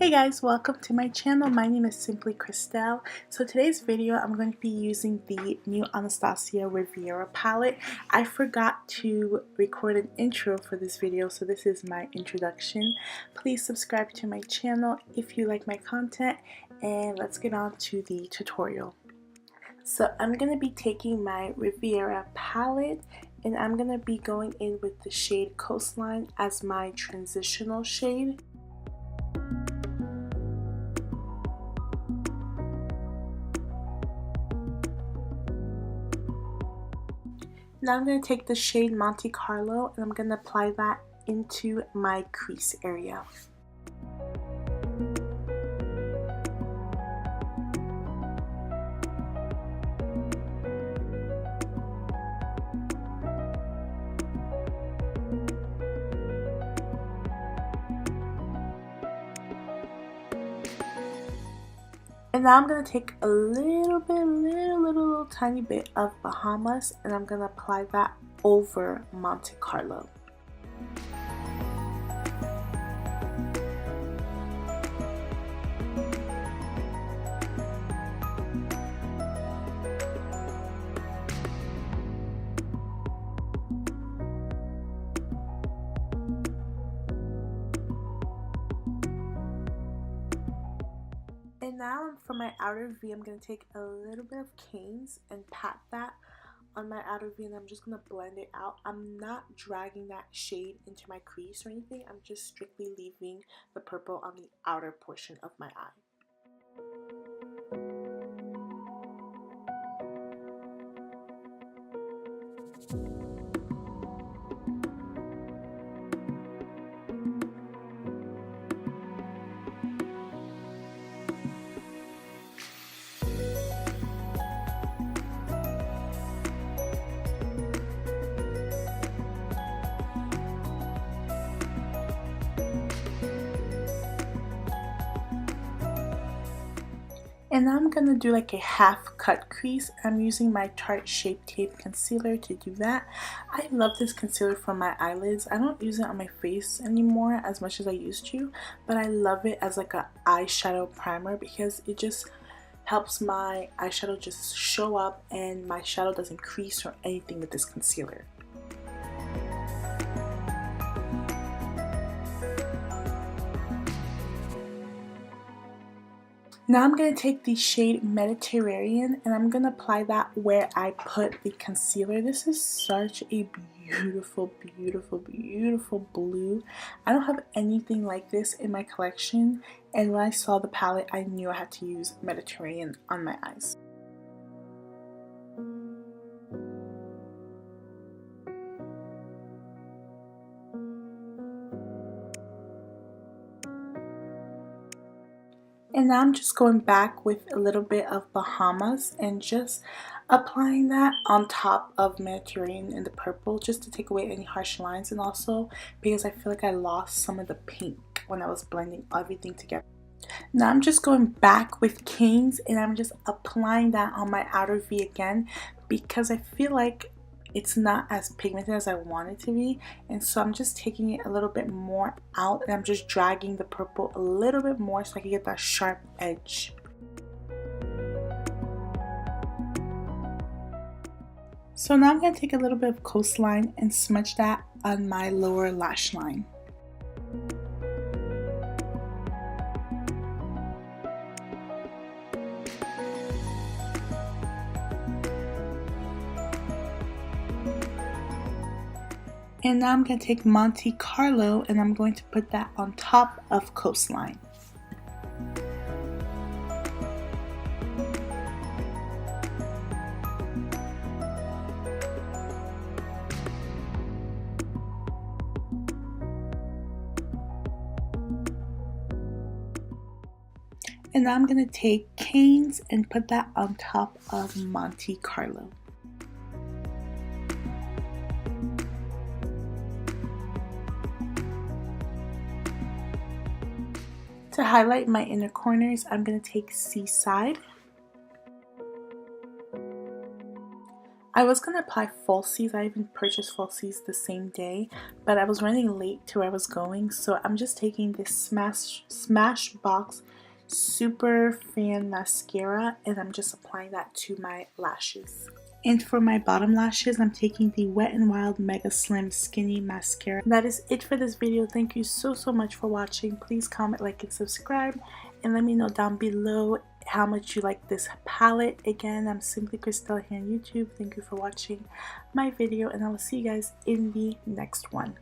Hey guys, welcome to my channel. My name is SimplyKrystelle. So today's video I'm going to be using the new Anastasia Riviera palette. I forgot to record an intro for this video, so this is my introduction. Please subscribe to my channel if you like my content, and let's get on to the tutorial. So I'm going to be taking my Riviera palette and I'm going to be going in with the shade Coastline as my transitional shade. Now I'm going to take the shade Monte Carlo and I'm going to apply that into my crease area. And now I'm going to take a little tiny bit of Bahamas and I'm going to apply that over Monte Carlo. And now for my outer V, I'm going to take a little bit of Cane's and pat that on my outer V, and I'm just going to blend it out. I'm not dragging that shade into my crease or anything. I'm just strictly leaving the purple on the outer portion of my eye. And now I'm going to do like a half cut crease. I'm using my Tarte Shape Tape Concealer to do that. I love this concealer for my eyelids. I don't use it on my face anymore as much as I used to, but I love it as like an eyeshadow primer because it just helps my eyeshadow just show up and my shadow doesn't crease or anything with this concealer. Now I'm going to take the shade Mediterranean and I'm going to apply that where I put the concealer. This is such a beautiful blue. I don't have anything like this in my collection, and when I saw the palette I knew I had to use Mediterranean on my eyes. And now I'm just going back with a little bit of Bahamas and just applying that on top of Mediterranean in the purple just to take away any harsh lines, and also because I feel like I lost some of the pink when I was blending everything together. Now I'm just going back with Cane's and I'm just applying that on my outer V again because I feel like it's not as pigmented as I want it to be, and so I'm just taking it a little bit more out and I'm just dragging the purple a little bit more so I can get that sharp edge. So now I'm going to take a little bit of Coastline and smudge that on my lower lash line. And now I'm going to take Monte Carlo and I'm going to put that on top of Coastline. And now I'm going to take Cane's and put that on top of Monte Carlo. To highlight my inner corners, I'm going to take Seaside. I was going to apply falsies. I even purchased falsies the same day, but I was running late to where I was going, so I'm just taking this Smashbox Super Fan Mascara, and I'm just applying that to my lashes. And for my bottom lashes, I'm taking the Wet n Wild Mega Slim Skinny Mascara. That is it for this video. Thank you so much for watching. Please comment, like, and subscribe, and let me know down below how much you like this palette. Again, I'm SimplyKrystelle here on YouTube. Thank you for watching my video, and I will see you guys in the next one.